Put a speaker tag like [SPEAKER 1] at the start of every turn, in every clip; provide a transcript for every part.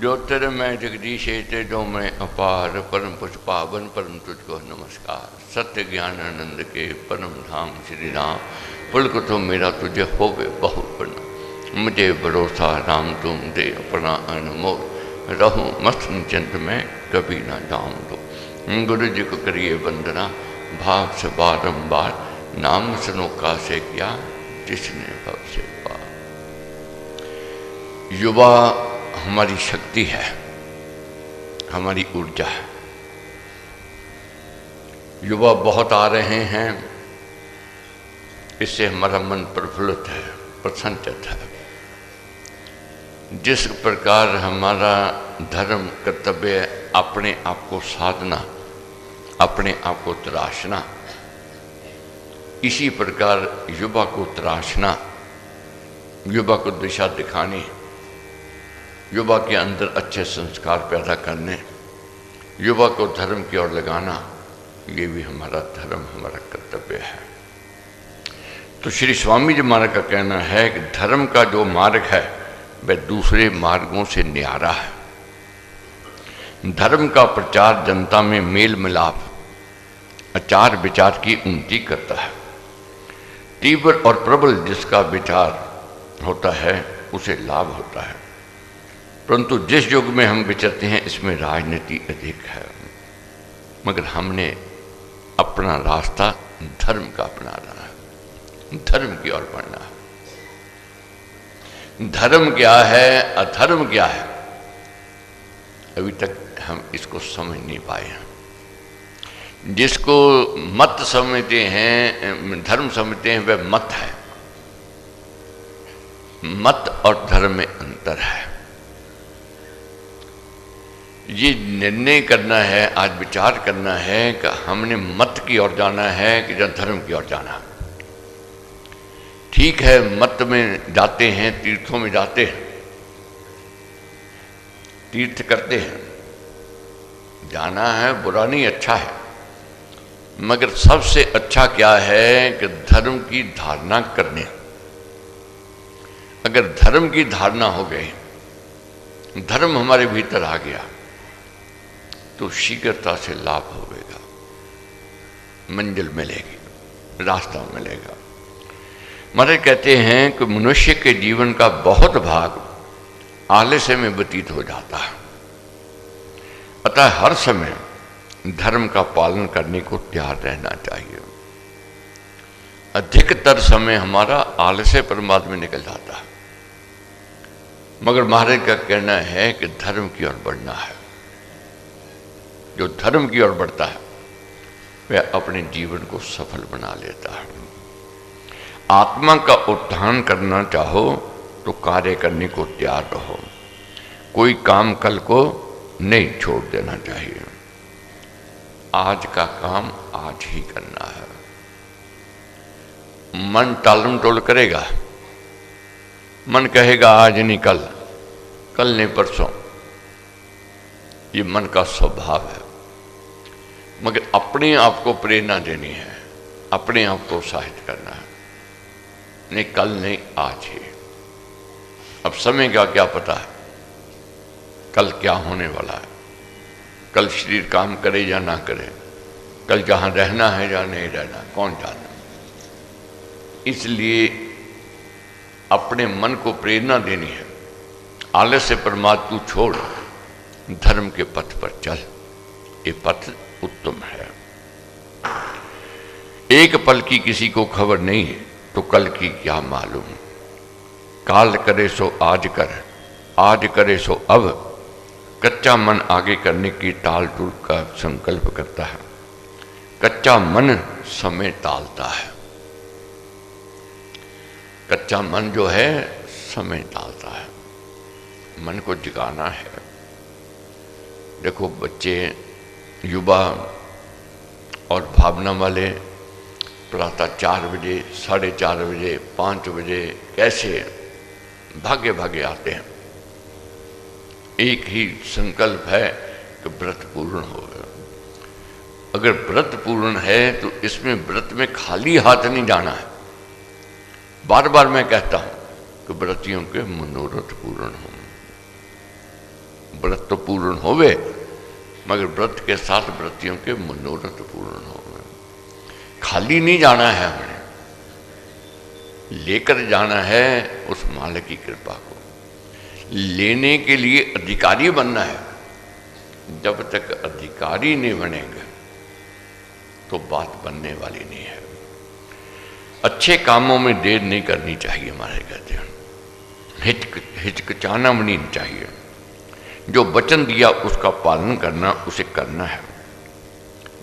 [SPEAKER 1] ज्योतिर्मय जगदीश तेजो में अपार परम पुष्पावन परम तुझको नमस्कार। सत्य ज्ञान आनंद के परम धाम श्री राम पुलक तो मेरा तुझे होवे बहुत प्रणाम। मुझे भरोसा राम तुम दे अपना अनमोल, रहूं मस्त निश्चिंत में कभी ना जाऊं दो। गुरु जी को करिए वंदना भाव से बारंबार, नाम सुनो का से किया जिसने भव से पार। युवा हमारी शक्ति है, हमारी ऊर्जा है। युवा बहुत आ रहे हैं, इससे हमारा मन प्रफुल्लित है, प्रसन्नचित्त है। जिस प्रकार हमारा धर्म कर्तव्य अपने आप को साधना, अपने आप को तराशना, इसी प्रकार युवा को तराशना, युवा को दिशा दिखानी, युवा के अंदर अच्छे संस्कार पैदा करने, युवा को धर्म की ओर लगाना, ये भी हमारा धर्म, हमारा कर्तव्य है। तो श्री स्वामी जी महाराज का कहना है कि धर्म का जो मार्ग है वह दूसरे मार्गों से न्यारा है। धर्म का प्रचार जनता में मेल मिलाप, आचार विचार की उन्नति करता है। तीव्र और प्रबल जिसका विचार होता है उसे लाभ होता है, परंतु जिस युग में हम विचरते हैं इसमें राजनीति अधिक है। मगर हमने अपना रास्ता धर्म का अपनाना है, धर्म की ओर बढ़ना है। धर्म क्या है, अधर्म क्या है, अभी तक हम इसको समझ नहीं पाए हैं। जिसको मत समझते हैं, धर्म समझते हैं, वह मत है। मत और धर्म में अंतर है। ये निर्णय करना है, आज विचार करना है कि हमने मत की ओर जाना है कि या धर्म की ओर जाना। ठीक है, मत में जाते हैं, तीर्थों में जाते हैं, तीर्थ करते हैं, जाना है, बुरा नहीं, अच्छा है। मगर सबसे अच्छा क्या है कि धर्म की धारणा करने। अगर धर्म की धारणा हो गई, धर्म हमारे भीतर आ गया, तो शीघ्रता से लाभ होगा, मंजिल मिलेगी, रास्ता मिलेगा। महाराज कहते हैं कि मनुष्य के जीवन का बहुत भाग आलस्य में व्यतीत हो जाता है। अतः हर समय धर्म का पालन करने को तैयार रहना चाहिए। अधिकतर समय हमारा आलस्य प्रमाद में निकल जाता है। मगर महाराज का कहना है कि धर्म की ओर बढ़ना है। जो धर्म की ओर बढ़ता है वह अपने जीवन को सफल बना लेता है। आत्मा का उत्थान करना चाहो तो कार्य करने को तैयार रहो। कोई काम कल को नहीं छोड़ देना चाहिए। आज का काम आज ही करना है। मन टालम टोल करेगा, मन कहेगा आज नहीं कल, कल नहीं परसों, ये मन का स्वभाव है। मगर अपने आप को प्रेरणा देनी है, अपने आप को उत्साहित करना है। नहीं कल नहीं, आज ही। अब समय का क्या पता है कल क्या होने वाला है, कल शरीर काम करे या ना करे, कल जहां रहना है या नहीं रहना, कौन जाने। इसलिए अपने मन को प्रेरणा देनी है। आलस्य प्रमाद तू छोड़, धर्म के पथ पर चल, ये पथ उत्तम है। एक पल की किसी को खबर नहीं है तो कल की क्या मालूम। काल करे सो आज कर, आज करे सो अब। कच्चा मन आगे करने की टाल टूल का संकल्प करता है। कच्चा मन समय टालता है। कच्चा मन जो है समय टालता है। मन को जगाना है। देखो बच्चे, युवा और भावना वाले प्रातः 4 बजे, 4:30 बजे, 5 बजे कैसे भागे भागे आते हैं। एक ही संकल्प है कि व्रत पूर्ण हो। अगर व्रत पूर्ण है तो इसमें व्रत में खाली हाथ नहीं जाना है। बार बार मैं कहता हूं कि व्रतियों के मनोरथ पूर्ण हों। व्रत तो पूर्ण होवे, मगर व्रत के साथ व्रतियों के मनोरथ पूर्ण होवे। खाली नहीं जाना है, हमने लेकर जाना है उस मालिक की कृपा को। लेने के लिए अधिकारी बनना है। जब तक अधिकारी नहीं बनेंगे तो बात बनने वाली नहीं है। अच्छे कामों में देर नहीं करनी चाहिए, हमारे कहते हैं। हिचकिचाना भी नहीं चाहिए। जो वचन दिया उसका पालन करना, उसे करना है।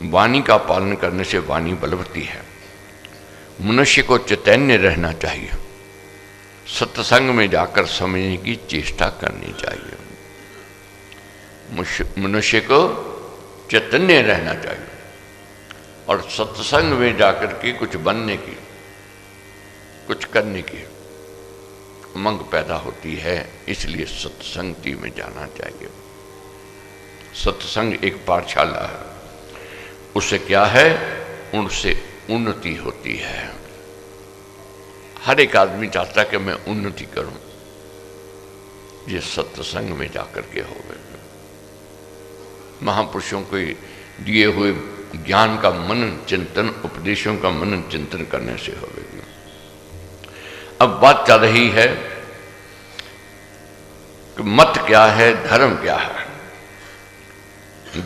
[SPEAKER 1] वाणी का पालन करने से वाणी बलवती है। मनुष्य को चैतन्य रहना चाहिए। सत्संग में जाकर समझने की चेष्टा करनी चाहिए। मनुष्य को चैतन्य रहना चाहिए और सत्संग में जाकर के कुछ बनने की, कुछ करने की उमंग पैदा होती है। इसलिए सत्संगति में जाना चाहिए। सत्संग एक पाठशाला है। उससे क्या है? उनसे उन्नति होती है। हर एक आदमी चाहता है कि मैं उन्नति करूं। ये सत्संग में जाकर के हो गए। महापुरुषों के दिए हुए ज्ञान का मनन चिंतन, उपदेशों का मनन चिंतन करने से हो गए। अब बात चल रही है कि मत क्या है, धर्म क्या है।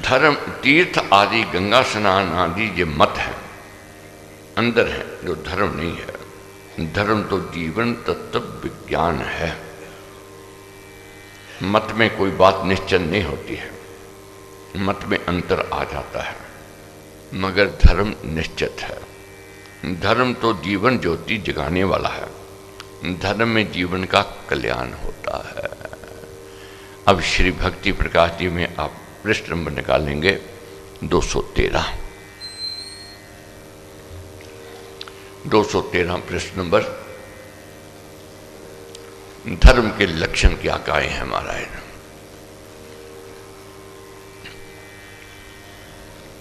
[SPEAKER 1] धर्म तीर्थ आदि, गंगा स्नान आदि ये मत है, अंदर है, जो धर्म नहीं है। धर्म तो जीवन तत्व विज्ञान है। मत में कोई बात निश्चित नहीं होती है, मत में अंतर आ जाता है, मगर धर्म निश्चित है। धर्म तो जीवन ज्योति जगाने वाला है। धर्म में जीवन का कल्याण होता है। अब श्री भक्ति प्रकाश जी में आप पृष्ठ नंबर निकालेंगे 213 पृष्ठ नंबर। धर्म के लक्षण क्या कहे हैं महाराज?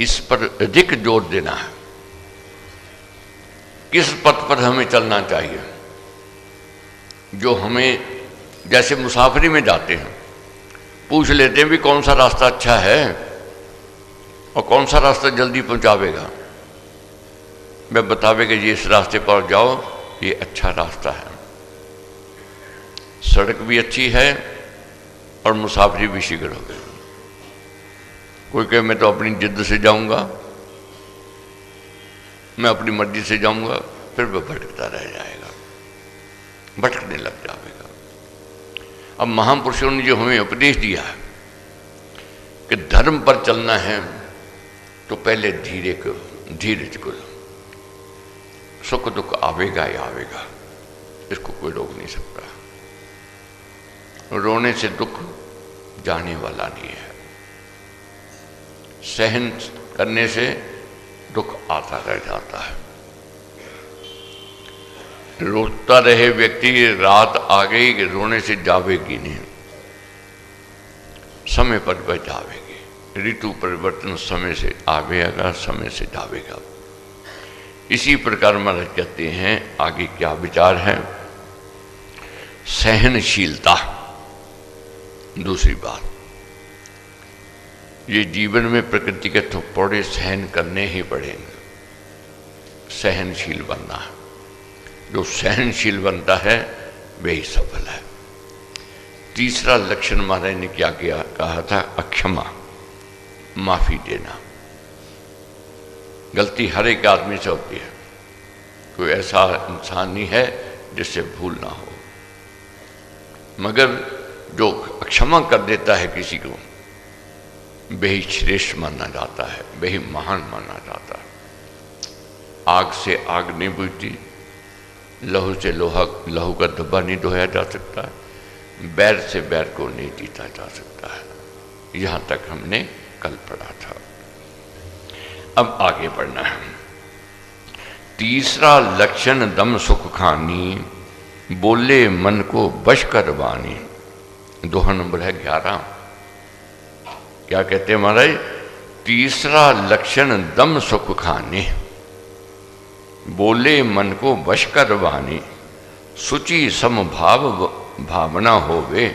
[SPEAKER 1] इस पर अधिक जोर देना है। किस पथ पर हमें चलना चाहिए? जो हमें, जैसे मुसाफरी में जाते हैं, पूछ लेते हैं भी कौन सा रास्ता अच्छा है और कौन सा रास्ता जल्दी पहुंचावेगा। मैं बतावेगा ये इस रास्ते पर जाओ, ये अच्छा रास्ता है। सड़क भी अच्छी है और मुसाफरी भी शीघ्र हो गई। कोई कहे मैं तो अपनी जिद से जाऊंगा, मैं अपनी मर्जी से जाऊंगा, फिर वह भटकता रह जाएगा, भटकने लग जाएगा। अब महापुरुषों ने जो हमें उपदेश दिया है कि धर्म पर चलना है तो पहले धीरज करो। सुख दुख आवेगा ही आवेगा, इसको कोई रोक नहीं सकता। रोने से दुख जाने वाला नहीं है। सहन करने से दुख आता रह जाता है। रोता रहे व्यक्ति, रात आ गई कि रोने से जावेगी नहीं, समय पर वह जावेगी। ऋतु परिवर्तन समय से आवेगा, समय से जावेगा। इसी प्रकार महाराज कहते हैं आगे क्या विचार है? सहनशीलता। दूसरी बात, ये जीवन में प्रकृति के थोपड़े सहन करने ही पड़ेंगे। सहनशील बनना है। जो सहनशील बनता है वही सफल है। तीसरा लक्षण महाराज ने क्या किया, कहा था? अक्षमा, माफी देना। गलती हर एक आदमी से होती है। कोई ऐसा इंसान नहीं है जिससे भूल ना हो, मगर जो क्षमा कर देता है किसी को, वही श्रेष्ठ माना जाता है, वही महान माना जाता है। आग से आग नहीं बुझती, लहू से लहू का धब्बा नहीं धोया जा सकता, बैर से बैर को नहीं जीता जा सकता है। यहाँ तक हमने कल पढ़ा था। अब आगे बढ़ना है। तीसरा लक्षण दम सुख खानी, बोले मन को वश करवानी। दोहा नंबर है 11। क्या कहते हैं महाराज? तीसरा लक्षण दम सुख खाने, बोले मन को वश करवानी, सुचि समभाव भावना होवे,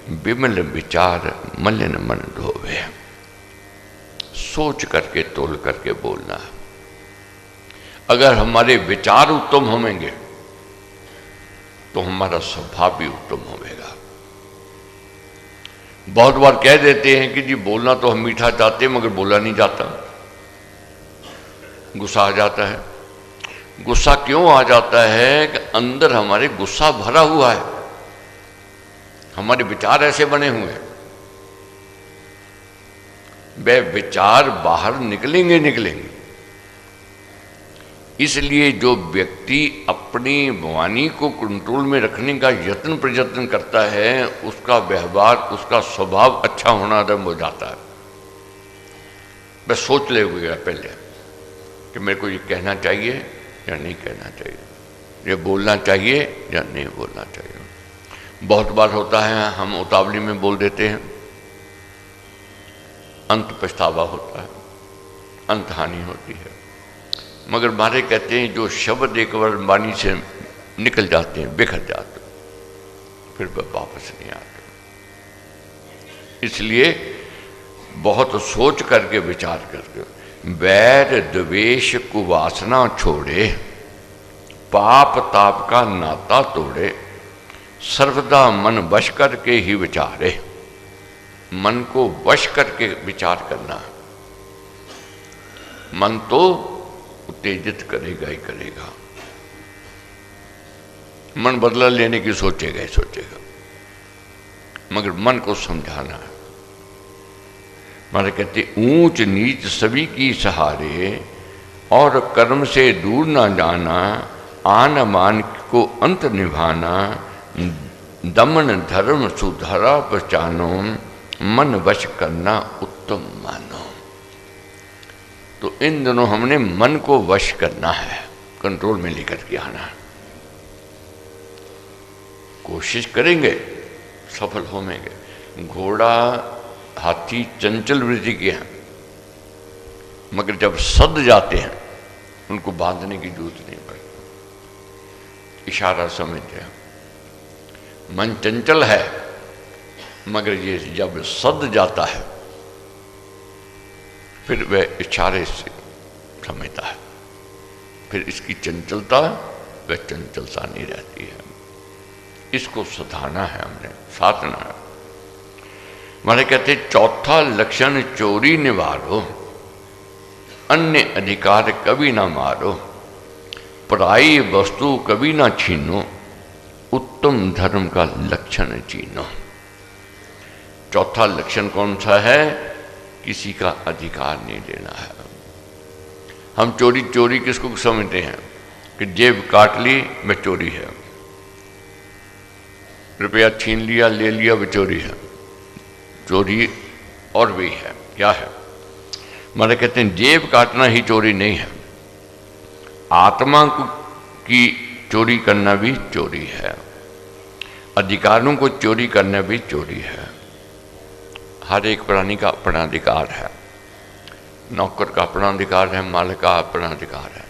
[SPEAKER 1] विमल विचार मलिन मन धोवे। सोच करके तोल करके बोलना है। अगर हमारे विचार उत्तम होंगे तो हमारा स्वभाव भी उत्तम होगा। बहुत बार कह देते हैं कि जी बोलना तो हम मीठा चाहते हैं मगर बोला नहीं जाता, गुस्सा आ जाता है। गुस्सा क्यों आ जाता है कि अंदर हमारे गुस्सा भरा हुआ है, हमारे विचार ऐसे बने हुए हैं। वे विचार बाहर निकलेंगे। इसलिए जो व्यक्ति अपनी वाणी को कंट्रोल में रखने का यत्न प्रयत्न करता है, उसका व्यवहार, उसका स्वभाव अच्छा होना आरंभ हो जाता है। बस सोच लेगा पहले कि मेरे को ये कहना चाहिए या नहीं कहना चाहिए, ये बोलना चाहिए या नहीं बोलना चाहिए। बहुत बार होता है हम उतावली में बोल देते हैं, अंत पछतावा होता है, अंत हानि होती है। मगर मारे कहते हैं जो शब्द एक बार वाणी से निकल जाते हैं, बिखर जाते हैं, फिर वह वापस नहीं आते। इसलिए बहुत सोच करके विचार करके, वैर द्वेष कुवासना छोड़े, पाप ताप का नाता तोड़े, सर्वदा मन वश करके ही विचारे। मन को वश करके विचार करना। मन तो उत्तेजित करेगा ही करेगा, मन बदला लेने की सोचेगा ही सोचेगा, मगर मन को समझाना है। मारे कहते ऊंच नीच सभी की सहारे, और कर्म से दूर ना जाना, आन मान को अंत निभाना, दमन धर्म सुधारा पहचानो, मन वश करना उत्तम मानो। तो इन दोनों हमने मन को वश करना है, कंट्रोल में लेकर के आना है। कोशिश करेंगे सफल होंगे। घोड़ा हाथी चंचल वृत्ति के हैं, मगर जब सद जाते हैं उनको बांधने की जरूरत नहीं पड़ती, इशारा समझते हैं। मन चंचल है मगर ये जब सद जाता है फिर वह इशारे से समझता है, फिर इसकी चंचलता वह चंचलता नहीं रहती है। इसको सधाना है, हमने साधना है। हमारे कहते चौथा लक्षण चोरी निवारो, अन्य अधिकार कभी ना मारो, पराई वस्तु कभी ना छीनो, उत्तम धर्म का लक्षण चीनो। चौथा लक्षण कौन सा है? किसी का अधिकार नहीं लेना है। हम चोरी किसको समझते हैं कि जेब काट ली वह चोरी है, रुपया छीन लिया ले लिया वह चोरी है। चोरी और भी है, क्या है? मारे कहते हैं जेब काटना ही चोरी नहीं है, आत्मा की चोरी करना भी चोरी है, अधिकारों को चोरी करना भी चोरी है। हर एक प्राणी का अपना अधिकार है, नौकर का अपना अधिकार है, मालिक का अपना अधिकार है,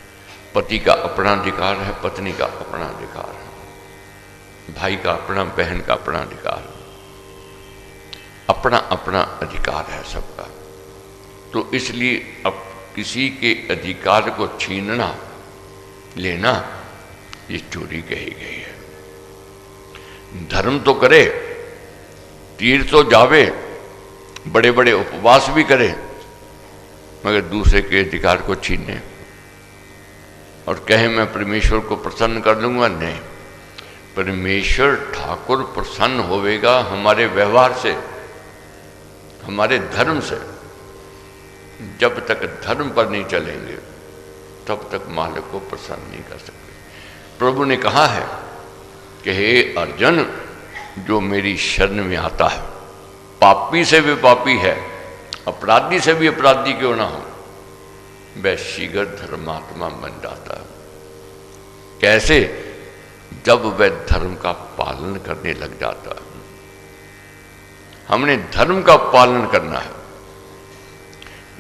[SPEAKER 1] पति का अपना अधिकार है, पत्नी का अपना अधिकार है, भाई का अपना, बहन का अपना अधिकार है, अपना अपना अधिकार है सबका। तो इसलिए अब किसी के अधिकार को छीनना लेना ये चोरी कही गई है। धर्म तो करे, तीर्थ तो जावे, बड़े बड़े उपवास भी करे, मगर दूसरे के अधिकार को छीने और कहे मैं परमेश्वर को प्रसन्न कर लूंगा, नहीं। परमेश्वर ठाकुर प्रसन्न होवेगा हमारे व्यवहार से, हमारे धर्म से। जब तक धर्म पर नहीं चलेंगे तब तक मालिक को प्रसन्न नहीं कर सकते। प्रभु ने कहा है कि हे अर्जुन, जो मेरी शरण में आता है, पापी से भी पापी है, अपराधी से भी अपराधी क्यों ना हो, वह शीघ्र धर्मात्मा बन जाता है। कैसे? जब वह धर्म का पालन करने लग जाता है। हमने धर्म का पालन करना है,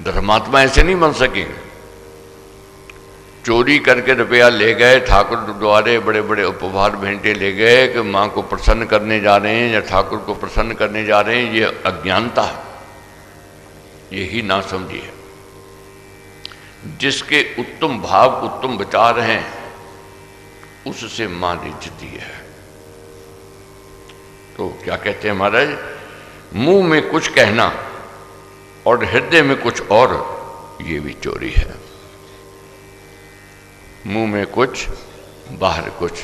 [SPEAKER 1] धर्मात्मा ऐसे नहीं बन सकेंगे। चोरी करके रुपया ले गए, ठाकुर द्वारे बड़े बड़े उपहार भेंटे ले गए कि माँ को प्रसन्न करने जा रहे हैं या ठाकुर को प्रसन्न करने जा रहे हैं, ये अज्ञानता है, यही ना समझिए। जिसके उत्तम भाव उत्तम विचार हैं उससे माँ रिझती है। तो क्या कहते हैं महाराज, मुंह में कुछ कहना और हृदय में कुछ और, ये भी चोरी है। मुंह में कुछ बाहर कुछ,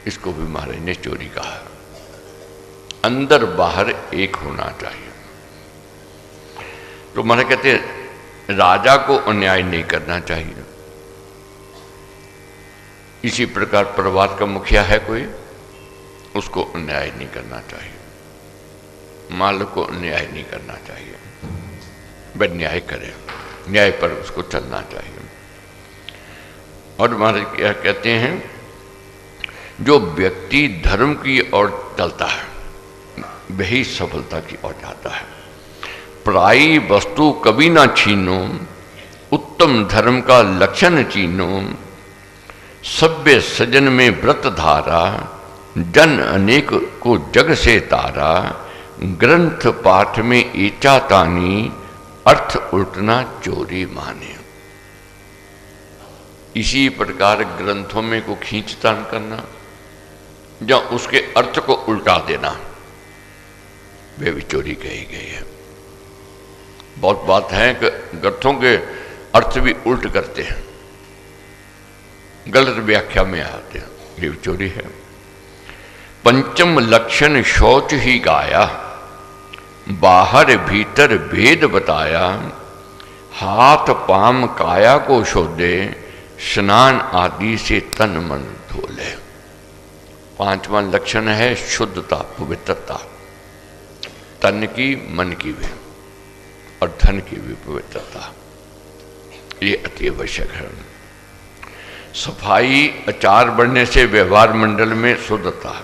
[SPEAKER 1] इसको भी महाराज ने चोरी कहा। अंदर बाहर एक होना चाहिए। तो महाराज कहते हैं राजा को अन्याय नहीं करना चाहिए। इसी प्रकार परिवार का मुखिया है कोई, उसको अन्याय नहीं करना चाहिए। मालिक को अन्याय नहीं करना चाहिए, वह न्याय करे, न्याय पर उसको चलना चाहिए। और महाराज क्या कहते हैं, जो व्यक्ति धर्म की ओर चलता है वही सफलता की ओर जाता है। पराई वस्तु कभी ना छीनो, उत्तम धर्म का लक्षण चीनो, सभ्य सजन में व्रत धारा, जन अनेक को जग से तारा, ग्रंथ पाठ में ईचा तानी, अर्थ उल्टना चोरी माने। इसी प्रकार ग्रंथों में को खींचतान करना या उसके अर्थ को उल्टा देना, वे भी चोरी कही गई है। बहुत बात है कि ग्रंथों के अर्थ भी उल्ट करते हैं, गलत व्याख्या में आते हैं, ये भी चोरी है। पंचम लक्षण शौच ही गाया, बाहर भीतर भेद बताया, हाथ पाम काया को शोधे, स्नान आदि से तन मन धोले। पांचवा लक्षण है शुद्धता, पवित्रता, तन की मन की भी और धन की भी पवित्रता, ये अति आवश्यक है। सफाई आचार बढ़ने से व्यवहार मंडल में शुद्धता,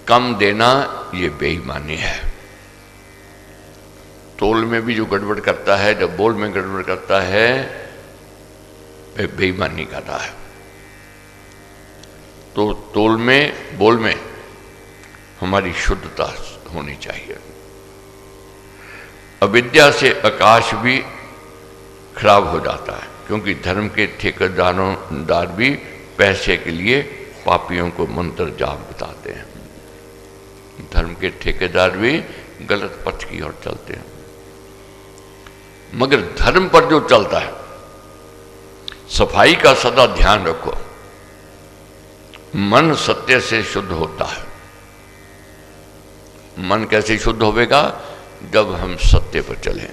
[SPEAKER 1] कम देना ये बेईमानी है। तोल में भी जो गड़बड़ करता है, जब बोल में गड़बड़ करता है, वह बेईमानी कर रहा है। तो तोल में बोल में हमारी शुद्धता होनी चाहिए। अविद्या से आकाश भी खराब हो जाता है, क्योंकि धर्म के ठेकेदार भी पैसे के लिए पापियों को मंत्र जाप बताते हैं। धर्म के ठेकेदार भी गलत पथ की ओर चलते हैं। मगर धर्म पर जो चलता है, सफाई का सदा ध्यान रखो। मन सत्य से शुद्ध होता है। मन कैसे शुद्ध होगा? जब हम सत्य पर चलें।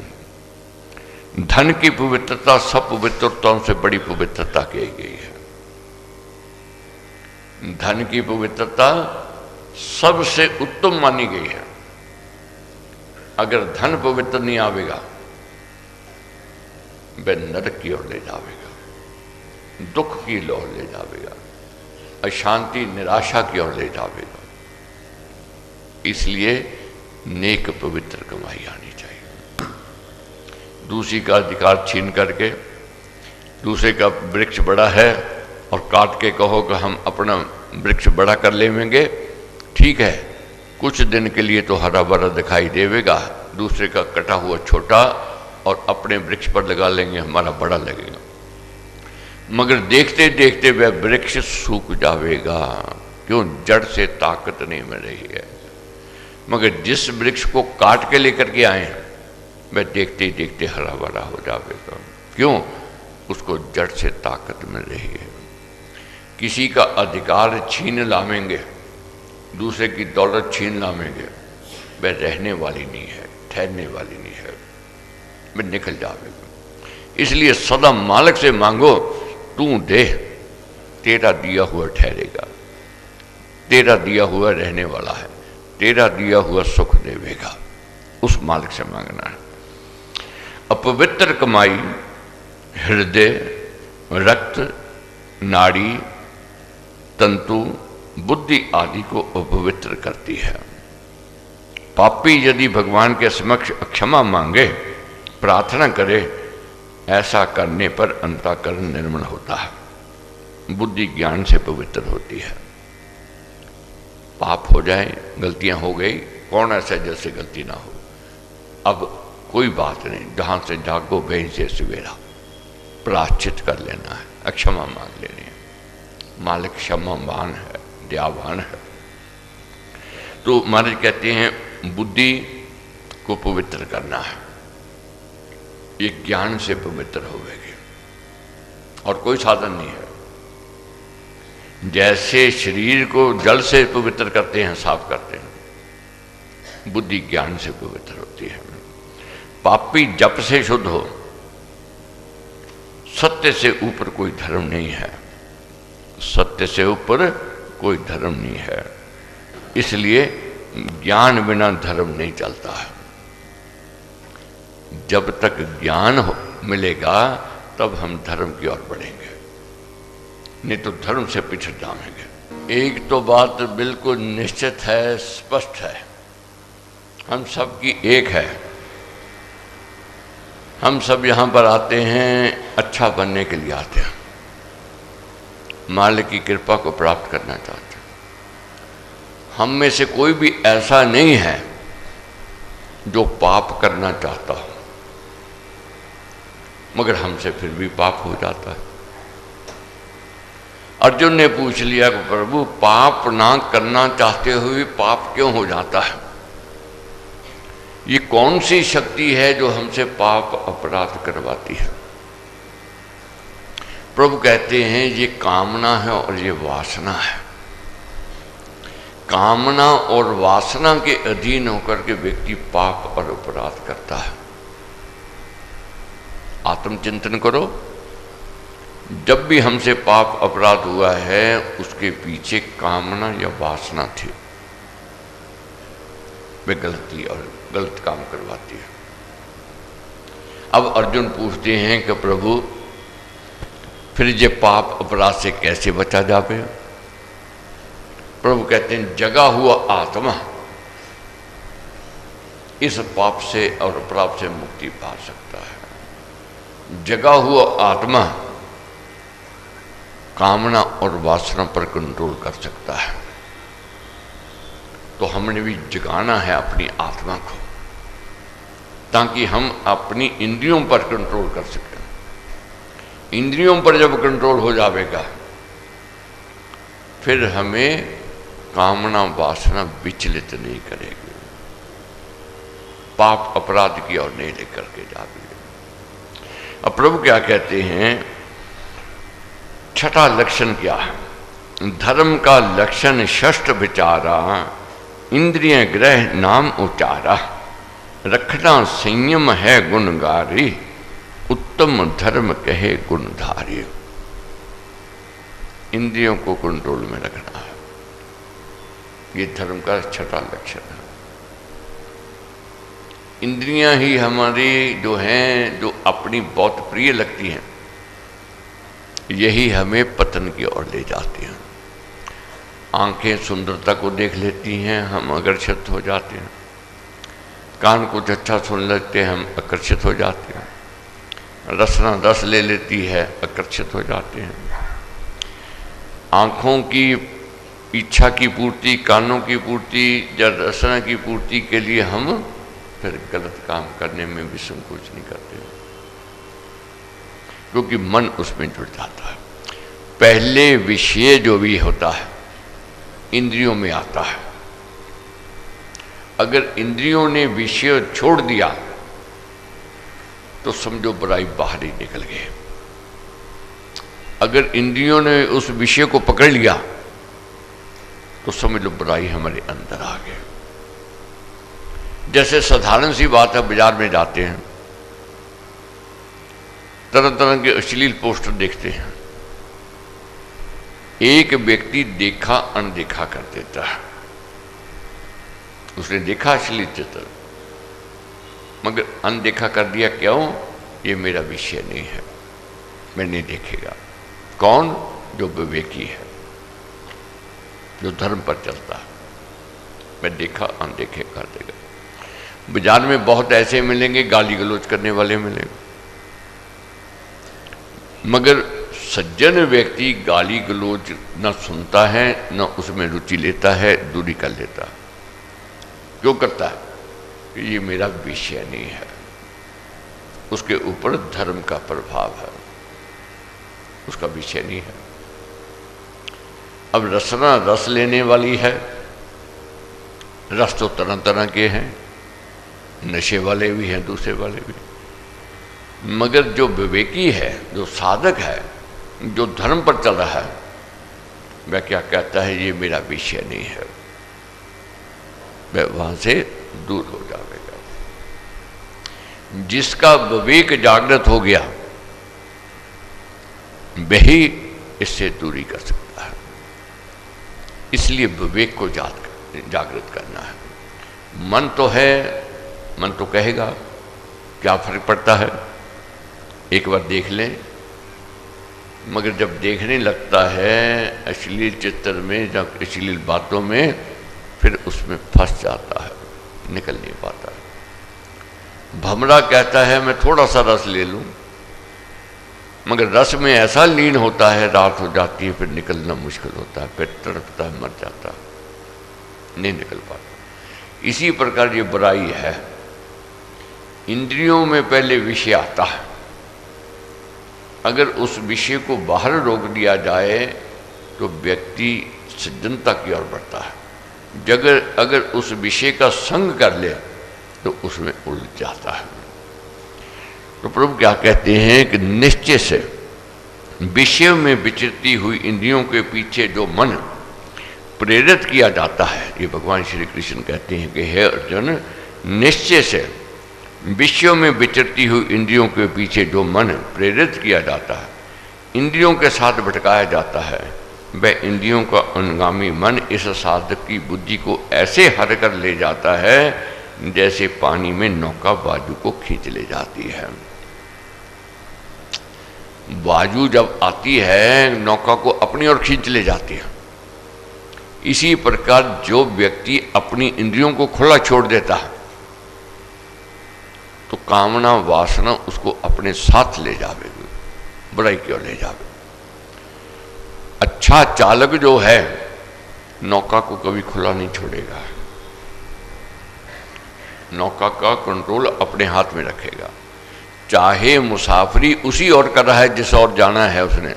[SPEAKER 1] धन की पवित्रता सब पवित्रताओं से बड़ी पवित्रता की गई है। धन की पवित्रता सबसे उत्तम मानी गई है। अगर धन पवित्र नहीं आवेगा, वह नरक की ओर ले जावेगा, दुख की ओर ले जावेगा, अशांति निराशा की ओर ले जावेगा। इसलिए नेक पवित्र कमाई आनी चाहिए। दूसरी का अधिकार छीन करके दूसरे का वृक्ष बड़ा है और काट के कहो कि हम अपना वृक्ष बड़ा कर लेंगे, ठीक है, कुछ दिन के लिए तो हरा भरा दिखाई देगा, दूसरे का कटा हुआ छोटा और अपने वृक्ष पर लगा लेंगे, हमारा बड़ा लगेगा। मगर देखते देखते वह वृक्ष सूख जाएगा। क्यों? जड़ से ताकत नहीं मिल रही है। मगर जिस वृक्ष को काट के लेकर के आए हैं, वह देखते ही देखते हरा भरा हो जाएगा। क्यों? उसको जड़ से ताकत मिल रही है। किसी का अधिकार छीन लावेंगे, दूसरे की दौलत छीन लावेंगे, वह रहने वाली नहीं है, ठहरने वाली नहीं है, वह निकल जाएगा। इसलिए सदा मालिक से मांगो, तू दे, तेरा दिया हुआ ठहरेगा, तेरा दिया हुआ रहने वाला है, तेरा दिया हुआ सुख देवेगा। उस मालिक से मांगना है। अपवित्र कमाई हृदय, रक्त, नाड़ी, तंतु, बुद्धि आदि को अपवित्र करती है। पापी यदि भगवान के समक्ष क्षमा मांगे, प्रार्थना करे, ऐसा करने पर अंतःकरण निर्मल होता है, बुद्धि ज्ञान से पवित्र होती है। पाप हो जाए, गलतियां हो गई, कौन ऐसा जैसे गलती ना हो। अब कोई बात नहीं, जहां से जागो वहीं से सवेरा, प्रायश्चित कर लेना है, क्षमा मांग लेनी है। मालिक क्षमावान है, दयावान है। तो महाराज कहते हैं बुद्धि को पवित्र करना है, ये ज्ञान से पवित्र होगी और कोई साधन नहीं है। जैसे शरीर को जल से पवित्र करते हैं, साफ करते हैं, बुद्धि ज्ञान से पवित्र होती है। पापी जप से शुद्ध हो, सत्य से ऊपर कोई धर्म नहीं है, सत्य से ऊपर कोई धर्म नहीं है। इसलिए ज्ञान बिना धर्म नहीं चलता है। जब तक ज्ञान मिलेगा तब हम धर्म की ओर बढ़ेंगे, नहीं तो धर्म से पिछड़ जाएंगे। एक तो बात बिल्कुल निश्चित है, स्पष्ट है, हम सब की एक है। हम सब यहाँ पर आते हैं अच्छा बनने के लिए आते हैं, मालिक की कृपा को प्राप्त करना चाहते हैं। हम में से कोई भी ऐसा नहीं है जो पाप करना चाहता हो, मगर हमसे फिर भी पाप हो जाता है। अर्जुन ने पूछ लिया कि प्रभु पाप ना करना चाहते हुए पाप क्यों हो जाता है? ये कौन सी शक्ति है जो हमसे पाप अपराध करवाती है? प्रभु कहते हैं ये कामना है और ये वासना है। कामना और वासना के अधीन होकर के व्यक्ति पाप और अपराध करता है। आत्मचिंतन करो, जब भी हमसे पाप अपराध हुआ है उसके पीछे कामना या वासना थी, वे गलती और गलत काम करवाती है। अब अर्जुन पूछते हैं कि प्रभु फिर ये पाप अपराध से कैसे बचा जाए? प्रभु कहते हैं जगा हुआ आत्मा इस पाप से और अपराध से मुक्ति पा सकता है। जगा हुआ आत्मा कामना और वासना पर कंट्रोल कर सकता है। तो हमने भी जगाना है अपनी आत्मा को, ताकि हम अपनी इंद्रियों पर कंट्रोल कर सकें। इंद्रियों पर जब कंट्रोल हो जाएगा फिर हमें कामना वासना विचलित नहीं करेगी, पाप अपराध की ओर नहीं लेकर के जाएगी। अब प्रभु क्या कहते हैं, छठा लक्षण क्या है? धर्म का लक्षण षष्ठ विचारा, इंद्रिय ग्रह नाम उचारा, रखना संयम है गुणगारी, उत्तम धर्म कहे गुणधारी। इंद्रियों को कंट्रोल में रखना है, ये धर्म का छठा लक्षण है। इंद्रियां ही हमारी जो हैं, जो अपनी बहुत प्रिय लगती हैं, यही हमें पतन की ओर ले जाती हैं। आंखें सुंदरता को देख लेती हैं, हम आकर्षित हो जाते हैं। कान कुछ अच्छा सुन लेते हैं, हम आकर्षित हो जाते हैं। रसना रस ले लेती है, आकर्षित हो जाते हैं। आँखों की इच्छा की पूर्ति, कानों की पूर्ति या रसना की पूर्ति के लिए हम फिर गलत काम करने में भी संकोच नहीं करते, क्योंकि मन उसमें जुड़ जाता है। पहले विषय जो भी होता है इंद्रियों में आता है। अगर इंद्रियों ने विषय छोड़ दिया तो समझो बुराई बाहर ही निकल गए। अगर इंद्रियों ने उस विषय को पकड़ लिया तो समझ लो बुराई हमारे अंदर आ गई। जैसे साधारण सी बात है, बाजार में जाते हैं, तरह तरह के अश्लील पोस्टर देखते हैं। एक व्यक्ति देखा अनदेखा कर देता है, उसने देखा अश्लील चित्र मगर अनदेखा कर दिया। क्यों? ये मेरा विषय नहीं है, मैं नहीं देखेगा। कौन? जो विवेकी है, जो धर्म पर चलता है, मैं देखा अनदेखे कर देगा। बाजार में बहुत ऐसे मिलेंगे, गाली गलौज करने वाले मिलेंगे, मगर सज्जन व्यक्ति गाली गलौज न सुनता है न उसमें रुचि लेता है, दूरी कर लेता है। क्यों करता है? कि ये मेरा विषय नहीं है, उसके ऊपर धर्म का प्रभाव है, उसका विषय नहीं है। अब रसना रस लेने वाली है, रस तो तरह तरह के हैं, नशे वाले भी हैं, दूसरे वाले भी, मगर जो विवेकी है, जो साधक है, जो धर्म पर चल रहा है, वह क्या कहता है? ये मेरा विषय नहीं है, वह वहां से दूर हो जाएगा। जिसका विवेक जागृत हो गया वही इससे दूरी कर सकता है। इसलिए विवेक को जागृत करना है। मन तो है, मन तो कहेगा, क्या फर्क पड़ता है, एक बार देख लें। मगर जब देखने लगता है अश्लील चित्र में, जब अश्लील बातों में, फिर उसमें फंस जाता है, निकल नहीं पाता है। भमरा कहता है मैं थोड़ा सा रस ले लूं, मगर रस में ऐसा लीन होता है, रात हो जाती है, फिर निकलना मुश्किल होता है, फिर तड़पता है, मर जाता है, नहीं निकल पाता। इसी प्रकार ये बुराई है। इंद्रियों में पहले विषय आता है, अगर उस विषय को बाहर रोक दिया जाए तो व्यक्ति सज्जनता की ओर बढ़ता है। अगर उस विषय का संग कर ले तो उसमें उलझ जाता है। तो प्रभु क्या कहते हैं कि निश्चय से विषय में विचरती हुई इंद्रियों के पीछे जो मन प्रेरित किया जाता है, ये भगवान श्री कृष्ण कहते हैं कि हे अर्जुन, निश्चय से विषयों में विचरती हुई इंद्रियों के पीछे जो मन प्रेरित किया जाता है, इंद्रियों के साथ भटकाया जाता है, वह इंद्रियों का अनुगामी मन इस साधक की बुद्धि को ऐसे हर कर ले जाता है जैसे पानी में नौका बाजू को खींच ले जाती है। बाजू जब आती है नौका को अपनी ओर खींच ले जाती है। इसी प्रकार जो व्यक्ति अपनी इंद्रियों को खुला छोड़ देता है तो कामना वासना उसको अपने साथ ले जावेगी, बुराई की ओर ले जावे। अच्छा चालक जो है नौका को कभी खुला नहीं छोड़ेगा, नौका का कंट्रोल अपने हाथ में रखेगा। चाहे मुसाफरी उसी ओर कर रहा है जिस ओर जाना है उसने,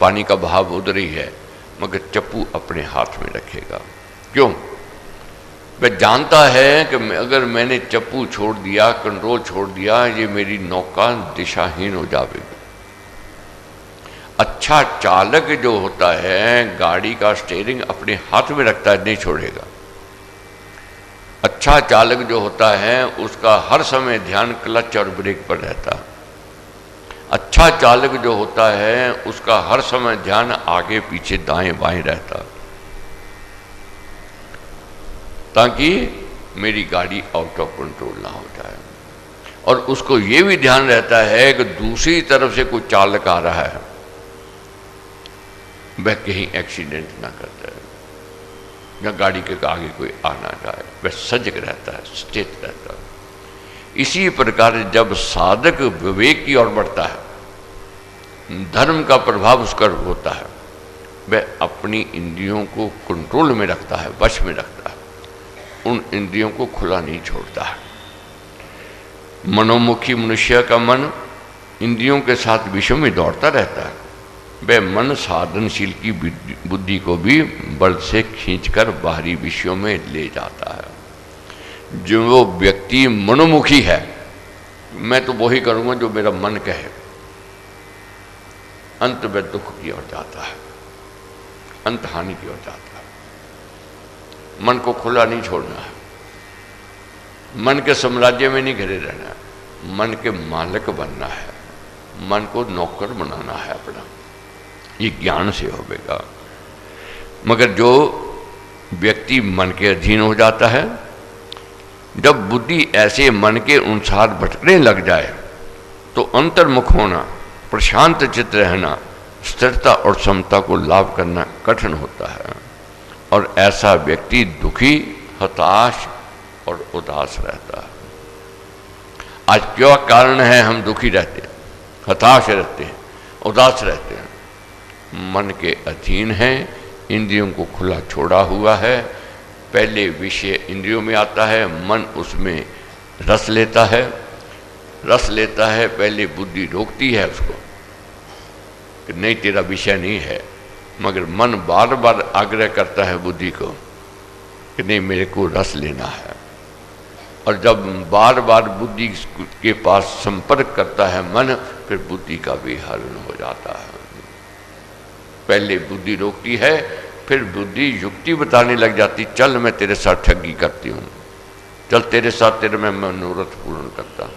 [SPEAKER 1] पानी का बहाव उधर ही है, मगर चप्पू अपने हाथ में रखेगा। क्यों? वह जानता है कि अगर मैंने चप्पू छोड़ दिया, कंट्रोल छोड़ दिया, ये मेरी नौका दिशाहीन हो जाएगी। अच्छा चालक जो होता है गाड़ी का स्टीयरिंग अपने हाथ में रखता है, नहीं छोड़ेगा। अच्छा चालक जो होता है उसका हर समय ध्यान क्लच और ब्रेक पर रहता है। अच्छा चालक जो होता है उसका हर समय ध्यान आगे पीछे दाएं बाएं रहता, ताकि मेरी गाड़ी आउट ऑफ कंट्रोल ना हो जाए। और उसको ये भी ध्यान रहता है कि दूसरी तरफ से कोई चालक आ रहा है, वह कहीं एक्सीडेंट ना कर जाए या गाड़ी के आगे कोई आ ना जाए, वह सजग रहता है, सचेत रहता है। इसी प्रकार जब साधक विवेक की ओर बढ़ता है, धर्म का प्रभाव उस पर होता है, वह अपनी इंद्रियों को कंट्रोल में रखता है, वश में रखता है, उन इंद्रियों को खुला नहीं छोड़ता है। मनोमुखी मनुष्य का मन इंद्रियों के साथ विषयों में दौड़ता रहता है। वह मन साधनशील की बुद्धि को भी बल से खींचकर बाहरी विषयों में ले जाता है। जो वो व्यक्ति मनोमुखी है, मैं तो वही करूँगा जो मेरा मन कहे, अंत में दुख की ओर जाता है, अंत हानि की ओर जाता है। मन को खुला नहीं छोड़ना है, मन के साम्राज्य में नहीं घिरे रहना है, मन के मालिक बनना है, मन को नौकर बनाना है अपना। ये ज्ञान से होगा। मगर जो व्यक्ति मन के अधीन हो जाता है, जब बुद्धि ऐसे मन के अनुसार भटकने लग जाए तो अंतर्मुख होना, प्रशांत चित्त रहना, स्थिरता और समता को लाभ करना कठिन होता है। और ऐसा व्यक्ति दुखी, हताश और उदास रहता है। आज क्या कारण है हम दुखी रहते हैं, हताश रहते हैं? उदास रहते हैं। मन के अधीन हैं, इंद्रियों को खुला छोड़ा हुआ है। पहले विषय इंद्रियों में आता है, मन उसमें रस लेता है, पहले बुद्धि रोकती है उसको कि नहीं तेरा विषय नहीं है, मगर मन बार बार आग्रह करता है बुद्धि को कि नहीं मेरे को रस लेना है। और जब बार बार बुद्धि के पास संपर्क करता है मन, फिर बुद्धि का भी हरण हो जाता है। पहले बुद्धि रोकती है, फिर बुद्धि युक्ति बताने लग जाती, चल मैं तेरे साथ ठगी करती हूँ, चल तेरे साथ तेरे मैं मनोरथ पूर्ण करता हूँ।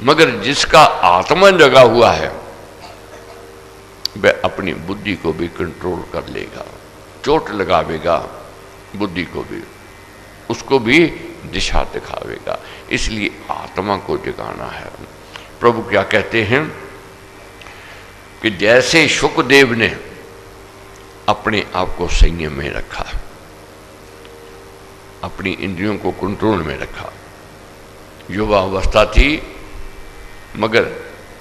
[SPEAKER 1] मगर जिसका आत्मा जगा हुआ है वह अपनी बुद्धि को भी कंट्रोल कर लेगा, चोट लगावेगा बुद्धि को भी, उसको भी दिशा दिखावेगा। इसलिए आत्मा को जगाना है। प्रभु क्या कहते हैं कि जैसे शुकदेव ने अपने आप को संयम में रखा, अपनी इंद्रियों को कंट्रोल में रखा, युवा अवस्था थी मगर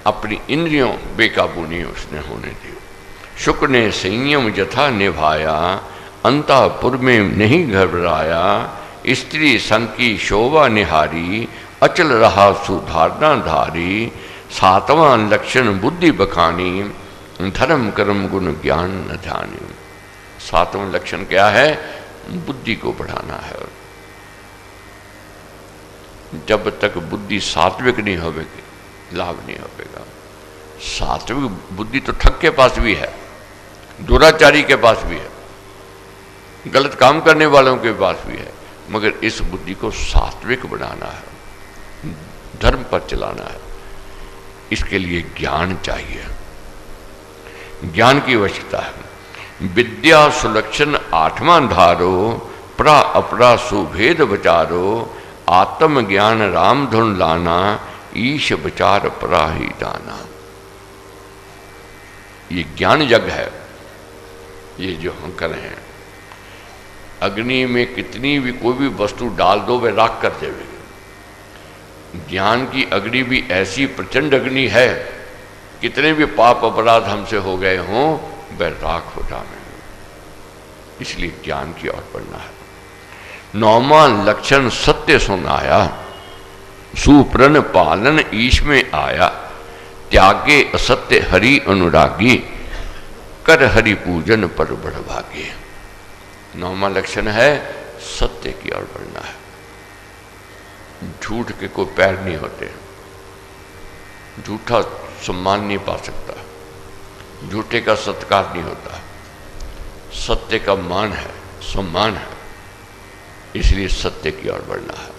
[SPEAKER 1] अपनी इंद्रियों बेकाबू नहीं उसने होने दी। शुक्र ने संयम यथा निभाया, अंतःपुर में नहीं घबराया, स्त्री संग की शोभा निहारी, अचल रहा सुधारना धारी, सातवां लक्षण बुद्धि बखानी, धर्म कर्म गुण ज्ञान न जानी। सातवां लक्षण क्या है? बुद्धि को बढ़ाना है। जब तक बुद्धि सात्विक नहीं होगी लाभ नहीं होगा। सात्विक बुद्धि तो ठग के पास भी है, दुराचारी के पास भी है, गलत काम करने वालों के पास भी है, मगर इस बुद्धि को सात्विक बनाना है, धर्म पर चलाना है। इसके लिए ज्ञान चाहिए, ज्ञान की आवश्यकता है। विद्या सुलक्षण आठवां धारो, प्रा अपरा सुभेद विचारो, आत्मज्ञान राम धुन लाना, ईश विचार परा ही जाना। ये ज्ञान यज्ञ है, ये जो हम कर रहे हैं। अग्नि में कितनी भी कोई भी वस्तु डाल दो वह राख कर देगी। ज्ञान की अग्नि भी ऐसी प्रचंड अग्नि है, कितने भी पाप अपराध हमसे हो गए हों वह राख हो जाएंगे। इसलिए ज्ञान की ओर बढ़ना है। नौवां लक्षण सत्य सुनाया, सुप्रण पालन ईश में आया, त्यागे असत्य हरि अनुरागी, कर हरि पूजन पर बढ़भागे। नौवां लक्षण है सत्य की ओर बढ़ना है। झूठ के कोई पैर नहीं होते, झूठा सम्मान नहीं पा सकता, झूठे का सत्कार नहीं होता, सत्य का मान है, सम्मान है। इसलिए सत्य की ओर बढ़ना है।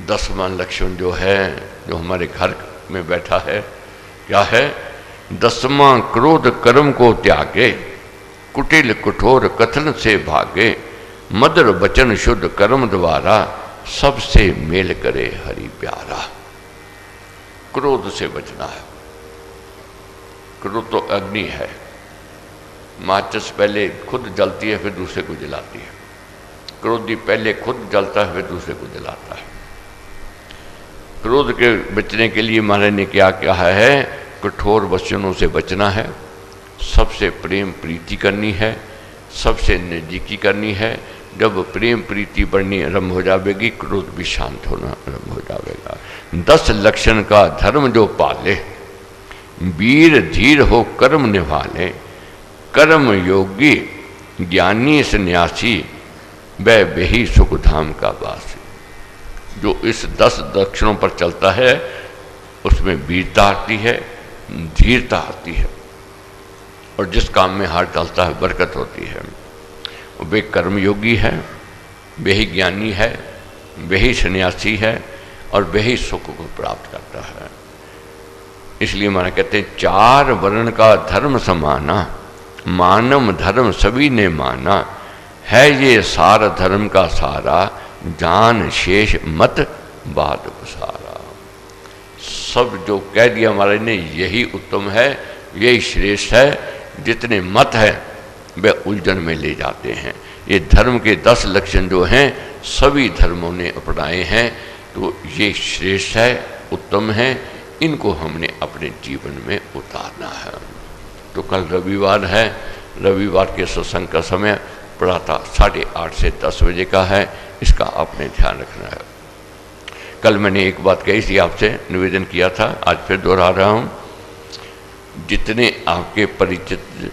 [SPEAKER 1] 10वां लक्षण जो है, जो हमारे घर में बैठा है, क्या है? 10वां क्रोध कर्म को त्यागे, कुटिल कठोर कथन से भागे, मधुर वचन शुद्ध कर्म द्वारा, सबसे मेल करे हरि प्यारा। क्रोध से बचना है। क्रोध तो अग्नि है, माचिस पहले खुद जलती है फिर दूसरे को जलाती है। क्रोधी पहले खुद जलता है फिर दूसरे को जलाता है। क्रोध के बचने के लिए महाराज ने क्या कहा है? कठोर वचनों से बचना है, सबसे प्रेम प्रीति करनी है, सबसे नज़दीकी करनी है। जब प्रेम प्रीति बढ़नी आरम्भ हो जाएगी, क्रोध भी शांत होना आरम्भ हो जाएगा। 10 लक्षण का धर्म जो पाले, वीर धीर हो कर्म निभाले, कर्म योगी ज्ञानी सन्यासी, वह बेही सुख धाम का वासी। जो इस 10 लक्षणों पर चलता है उसमें वीरता आती है, धीरता आती है, और जिस काम में हाथ डालता है बरकत होती है। वे कर्मयोगी है, वे ही ज्ञानी है, वे ही सन्यासी है, और वे ही सुख को प्राप्त करता है। इसलिए माना कहते हैं 4 वर्ण का धर्म समाना, मानव धर्म सभी ने माना, है ये सार धर्म का सारा, जान शेष मत बात सारा। सब जो कह दिया महाराज ने यही उत्तम है, यही श्रेष्ठ है। जितने मत है वे उलझन में ले जाते हैं। ये धर्म के 10 लक्षण जो हैं सभी धर्मों ने अपनाए हैं, तो ये श्रेष्ठ है, उत्तम है। इनको हमने अपने जीवन में उतारना है। तो कल रविवार है, रविवार के सत्संग का समय प्रातः 8:30 से 10 बजे का है, इसका आपने ध्यान रखना है। कल मैंने एक बात कही थी, आपसे निवेदन किया था, आज फिर दोहरा रहा हूँ। जितने आपके परिचित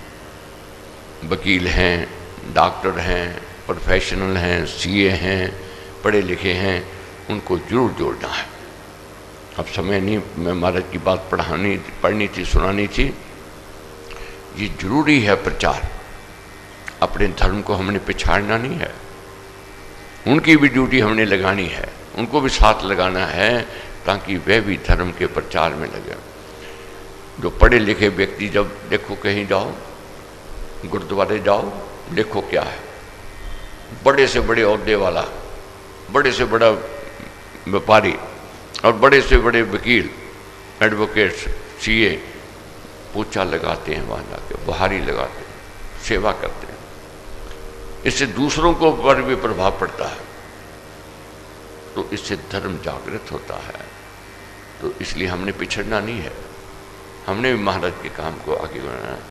[SPEAKER 1] वकील हैं, डॉक्टर हैं, प्रोफेशनल हैं, सीए हैं, पढ़े लिखे हैं, उनको जरूर जोड़ना है। अब समय नहीं, मैं महाराज की बात पढ़नी थी, सुनानी थी। ये जरूरी है प्रचार। अपने धर्म को हमने पिछाड़ना नहीं है, उनकी भी ड्यूटी हमने लगानी है, उनको भी साथ लगाना है, ताकि वह भी धर्म के प्रचार में लगे। जो पढ़े लिखे व्यक्ति, जब देखो कहीं जाओ, गुरुद्वारे जाओ, देखो क्या है, बड़े से बड़े ओहदे वाला, बड़े से बड़ा व्यापारी और बड़े से बड़े वकील, एडवोकेट्स, सीए पोछा लगाते हैं, वहाँ जाके बुहारी लगाते हैं, सेवा करते हैं। इससे दूसरों को पर भी प्रभाव पड़ता है, तो इससे धर्म जागृत होता है। तो इसलिए हमने पिछड़ना नहीं है, हमने भी महाराज के काम को आगे बढ़ाना है।